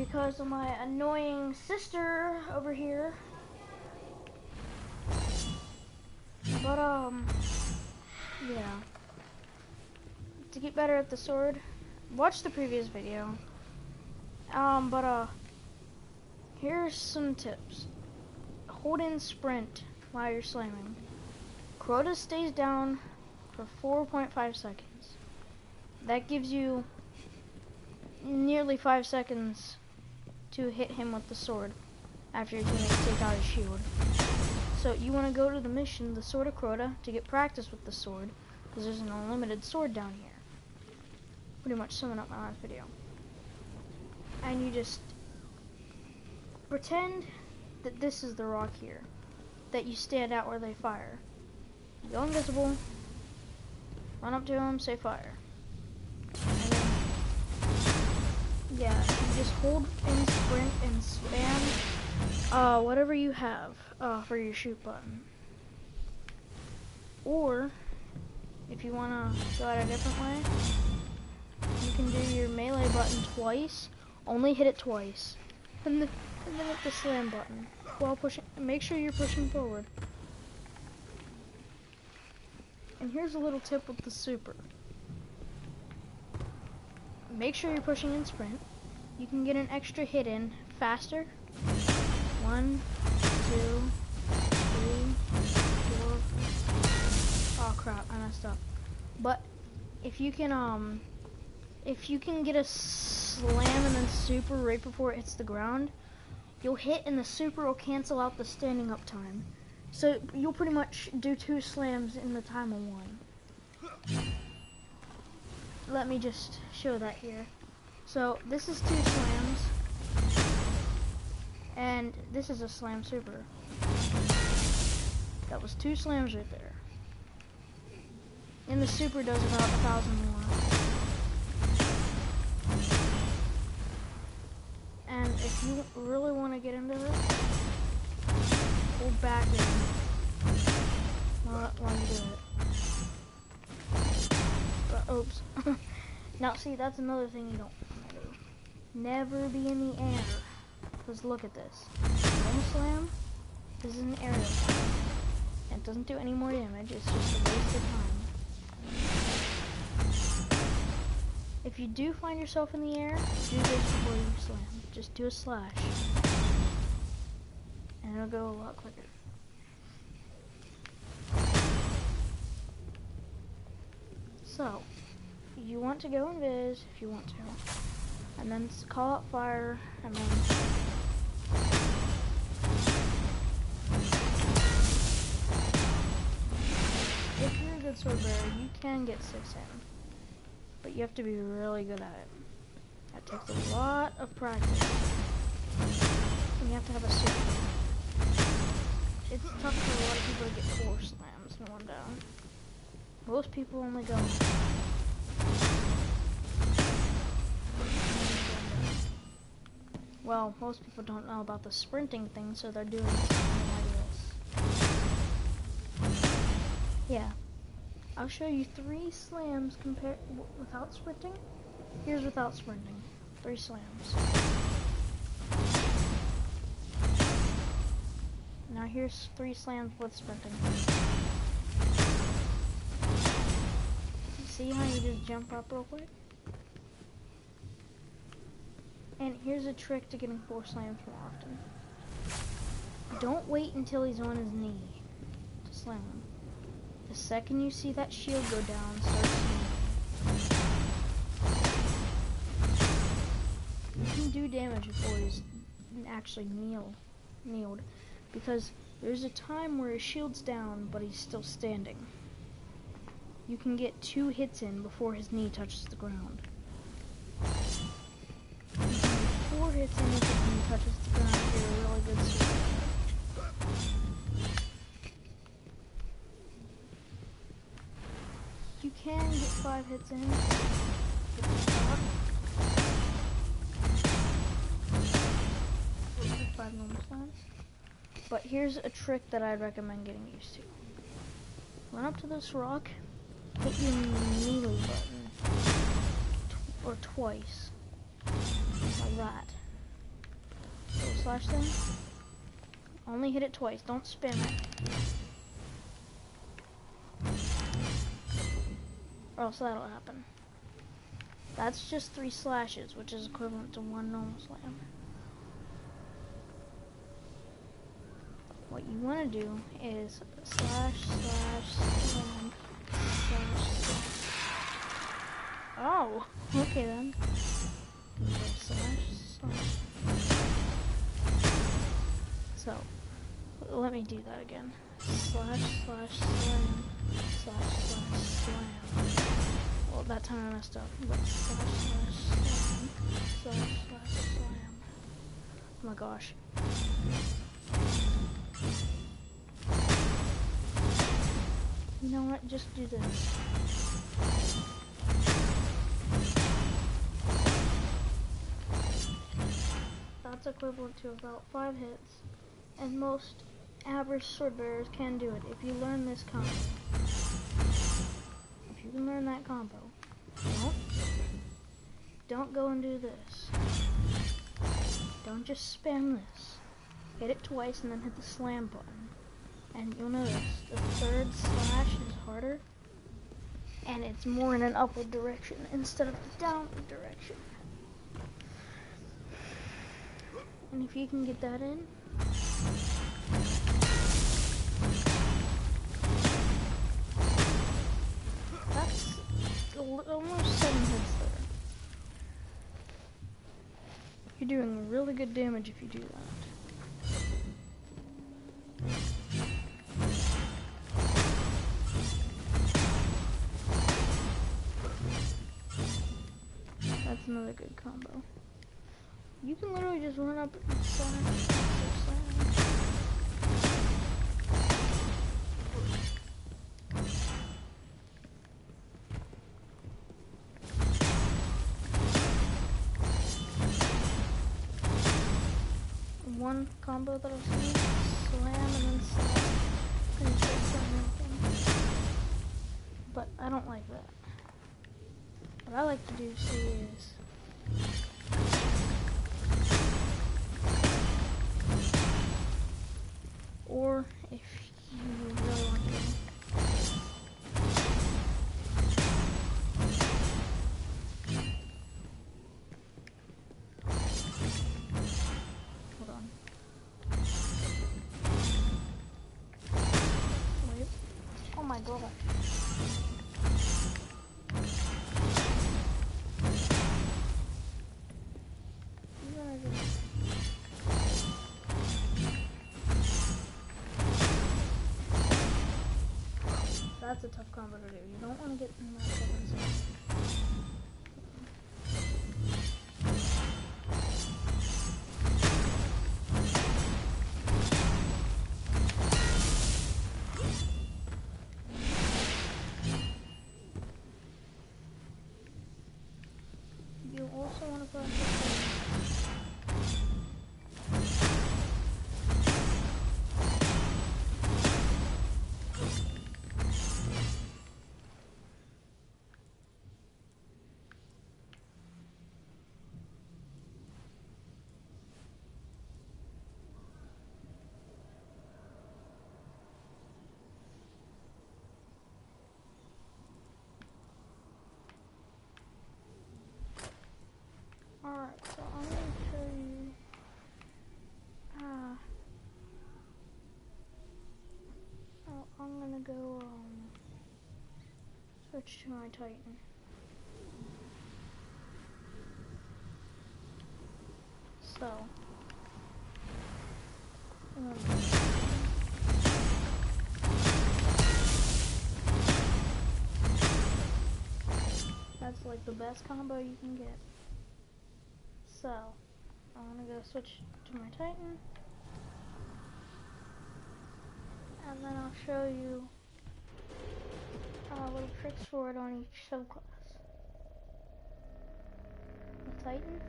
because of my annoying sister over here. But yeah. To get better at the sword, watch the previous video. Here's some tips. Hold in sprint while you're slamming. Crota stays down for 4.5 seconds. That gives you nearly 5 seconds to hit him with the sword after your teammates take out his shield. So you want to go to the mission, the Sword of Crota, to get practice with the sword, because there's an unlimited sword down here. Pretty much summing up my last video. And you just pretend that this is the rock here, that you stand out where they fire. You go invisible, run up to him, say fire. And then, yeah, you just hold in sprint and spam whatever you have for your shoot button. Or, if you want to go at a different way, you can do your melee button twice, only hit it twice, and then hit the slam button while pushing. Make sure you're pushing forward. And here's a little tip with the super. Make sure you're pushing in sprint. You can get an extra hit in faster. 1, 2, 3, 4. Oh crap, I messed up. But if you can get a slam and then super right before it hits the ground, you'll hit and the super will cancel out the standing up time. So you'll pretty much do 2 slams in the time of 1. Let me just show that here. So this is 2 slams, and this is a slam super. That was 2 slams right there. And the super does about 1,000 more. And if you really want to get into this, hold back in while you do it. But, oops. Now see, that's another thing you don't want to do. Never be in the air. Because look at this. Normal slam, this is an aerial slam. And it doesn't do any more damage, it's just a waste of time. If you do find yourself in the air, do this before you slam. Just do a slash. And it'll go a lot quicker. So, you want to go invis if you want to. And then call out fire, and then if you're a good swordbearer, you can get 6 in. But you have to be really good at it. That takes a lot of practice. And you have to have a super. It's tough for a lot of people to get 4 slams in one down. Most people only go. Well, most people don't know about the sprinting thing, so they're doing something like this. Yeah. I'll show you 3 slams without sprinting. Here's without sprinting. 3 slams. Now here's 3 slams with sprinting. See how you just jump up real quick? And here's a trick to getting 4 slams more often. Don't wait until he's on his knee to slam him. The second you see that shield go down, start slamming. You can do damage before he's actually kneeled. Because there's a time where his shield's down, but he's still standing. You can get 2 hits in before his knee touches the ground. 4 hits in if his knee touches the ground if you're a really good swordbearer. You can get 5 hits in. Get the shot. 5 normal slams. But here's a trick that I'd recommend getting used to. Run up to this rock, hit your melee button, or twice, like that. slash thing, only hit it twice. Don't spam it. Or else that'll happen. That's just 3 slashes, which is equivalent to 1 normal slam. What you want to do is slash, slash, slam, slash, slash. Oh, okay then. Slash, slash. So, let me do that again. Slash, slash, slam, slash, slash, slam. Well, that time I messed up. But slash, slash, slam, slash, slash, slam. Oh my gosh. You know what? Just do this. That's equivalent to about 5 hits, and most average sword bearers can do it if you learn this combo. If you can learn that combo, don't go and do this. Don't just spam this. Hit it twice and then hit the slam button. And you'll notice the 3rd slash is harder, and it's more in an upward direction instead of the downward direction. And if you can get that in, that's almost 7 hits there. You're doing really good damage if you do that. That's another good combo. You can literally just run up and slash. One combo that I've seen, slam and then slash. And you start slamming again. But I don't like that. What I like to do, see, is or if you really want to, hold on. Wait. Oh my god. That's a tough combo to do. You don't want to get in that 7 zone. You also want to practice. Alright, so I'm going to show you I'm going to go switch to my Titan. So that's like the best combo you can get. So, I'm gonna go switch to my Titan, and then I'll show you little tricks for it on each subclass. The Titan,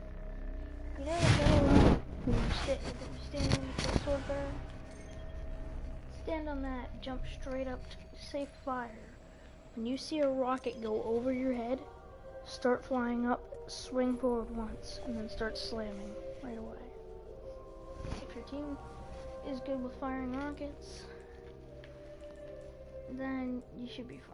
you know the middle one, you're standing with the swordbearer? Stand on that, jump straight up to safe fire. When you see a rocket go over your head, start flying up, swing forward once, and then start slamming right away. team is good with firing rockets, then you should be fine.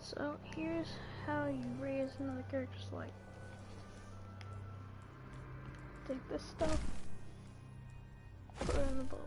So here's how you raise another character's light. Take this stuff, put it in the bowl.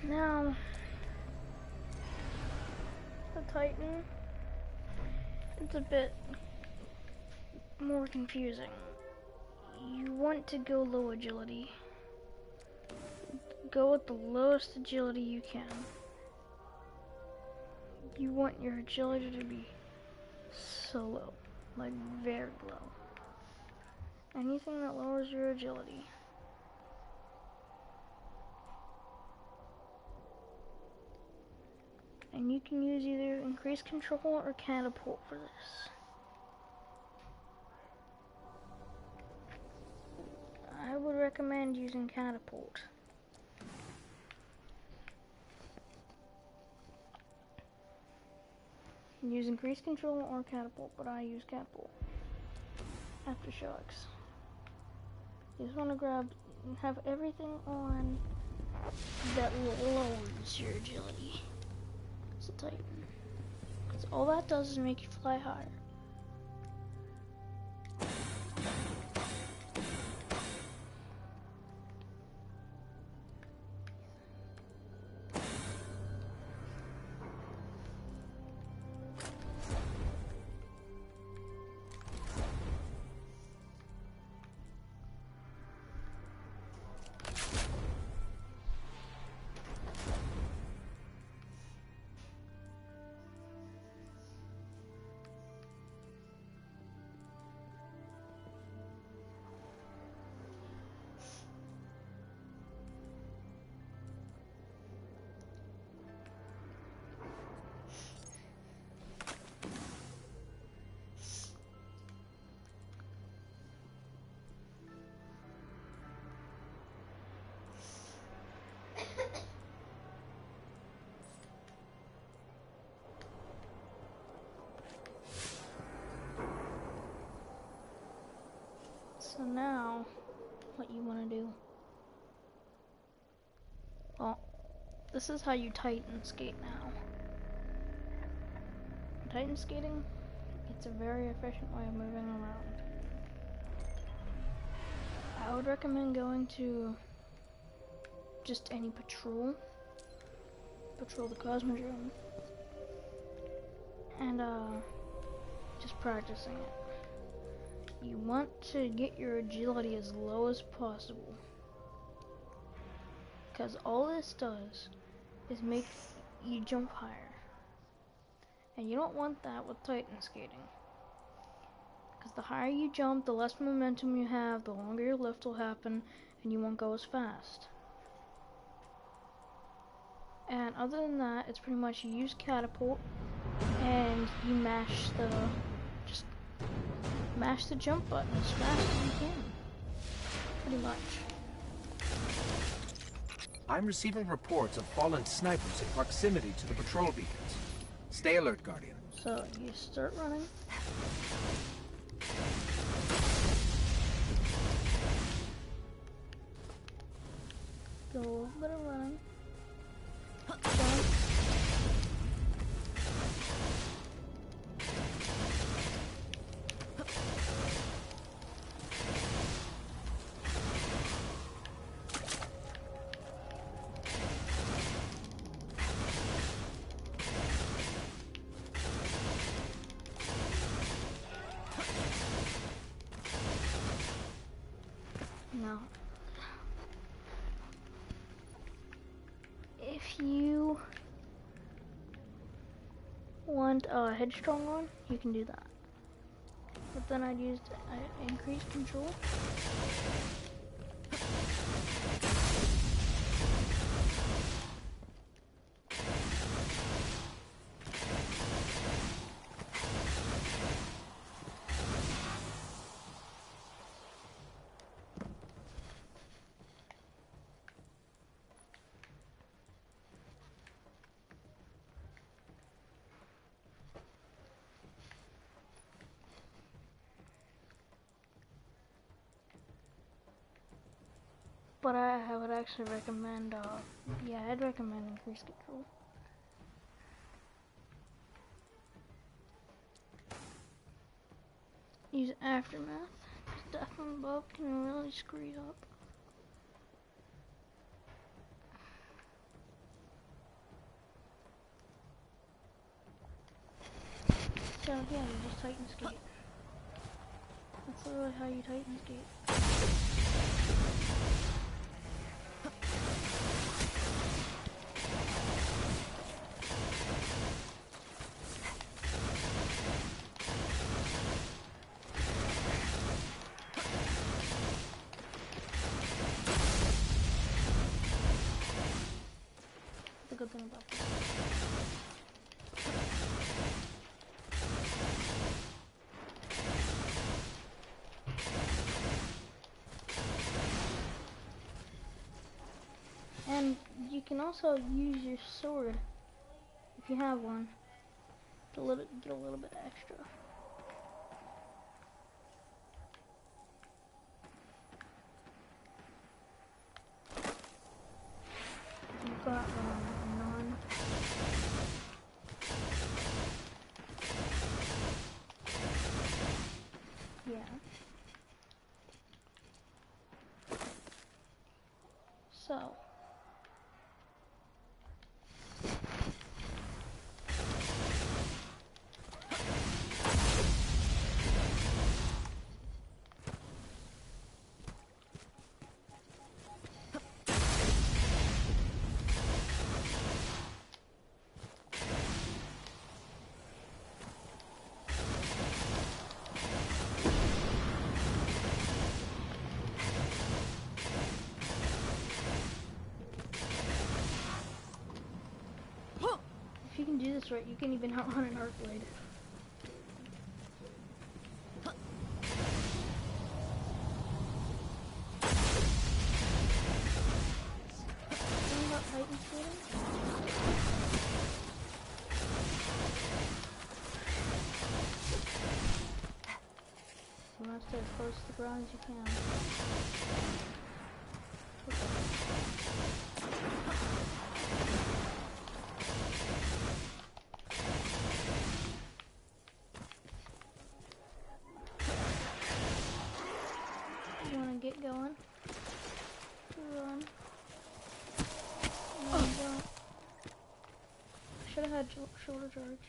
Now, the Titan, it's a bit more confusing. You want to go low agility. Go with the lowest agility you can. You want your agility to be so low, like very low. Anything that lowers your agility. And you can use either increased control or catapult for this. I would recommend using catapult. You can use increased control or catapult, but I use catapult. Aftershocks. You just want to have everything on that lowers your agility. It's a Titan. Because all that does is make you fly higher. So now, what you want to do, well, this is how you Titan skate now. Titan skating, it's a very efficient way of moving around. I would recommend going to just any patrol the Cosmodrome, and just practicing it. You want to get your agility as low as possible, because all this does is make you jump higher, and you don't want that with Titan skating, because the higher you jump, the less momentum you have, the longer your lift will happen, and you won't go as fast. And other than that, it's pretty much you use catapult and you just mash the jump button as fast as you can. Pretty much. I'm receiving reports of fallen snipers in proximity to the patrol beacons. Stay alert, Guardian. So you start running. Do a little bit of running. Jump. Now, if you want headstrong on, you can do that. But then I'd use increased control. But I would actually recommend, yeah, I'd recommend increased control. Use aftermath, because death from above can really screw you up. So yeah, you just tighten skate. That's literally how you tighten skate. The good thing about this. And you can also use your sword, if you have one, to get a little bit extra. You've got none. Yeah. So. If you can do this right, you can even outrun an arc blade. Something about Titan skating? You want to stay as close to the ground as you can. You want to get going? Run. No, you don't. Should have had shoulder charge.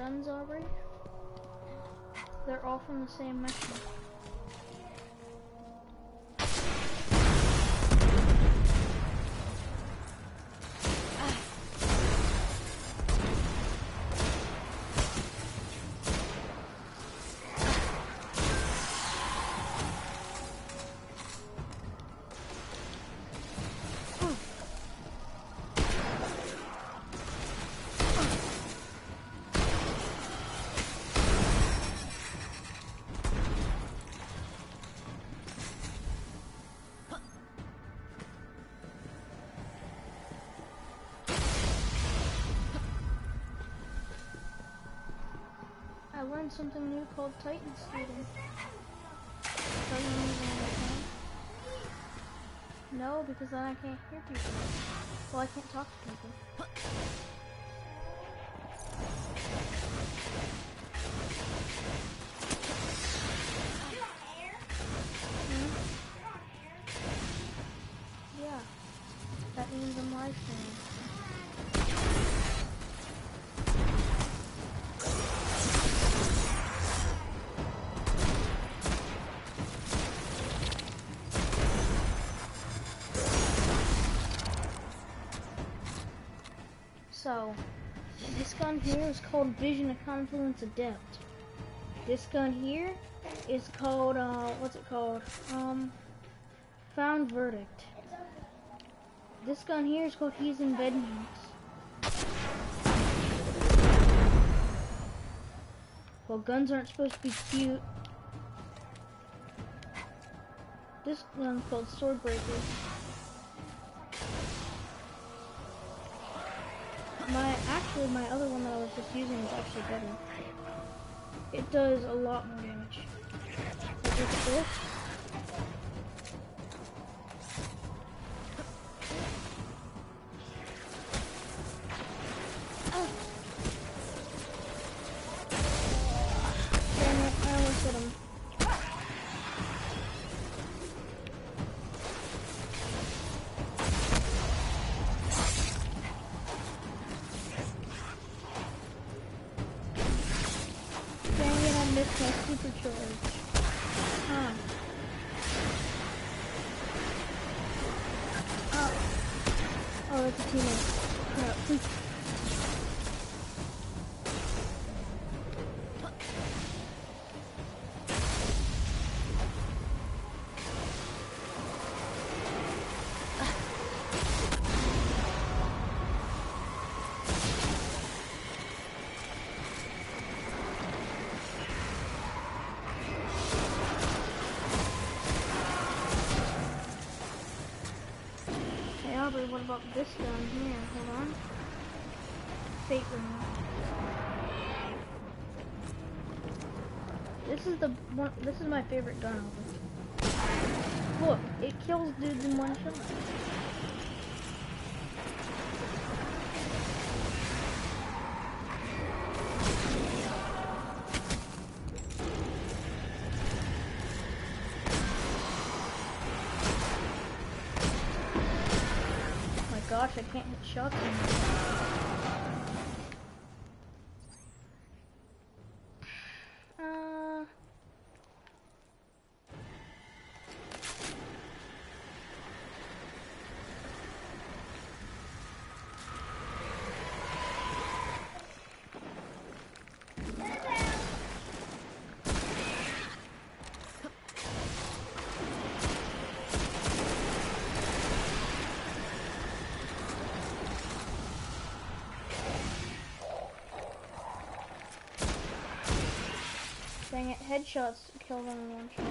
guns, Aubrey? They're all from the same mission. I learned something new called Titan Student. No, because then I can't hear people. Well, I can't talk to people. Yeah, that means I'm live streaming. So, this gun here is called Vision of Confluence Adept. This gun here is called, what's it called? Found Verdict. This gun here is called Heathen Vengeance. Well, guns aren't supposed to be cute. This gun's called Swordbearer. My other one that I was just using is actually better. It does a lot more damage. Like, look at this. Dang it, I almost hit him. Missed my supercharge. Huh. Oh, that's a teammate. Crap. What about this gun here? Hold on. Fate ring. This is the one. This is my favorite gun. Look, it kills dudes in one shot. Gosh, I can't hit shots anymore. Dang it, headshots kill them in one shot.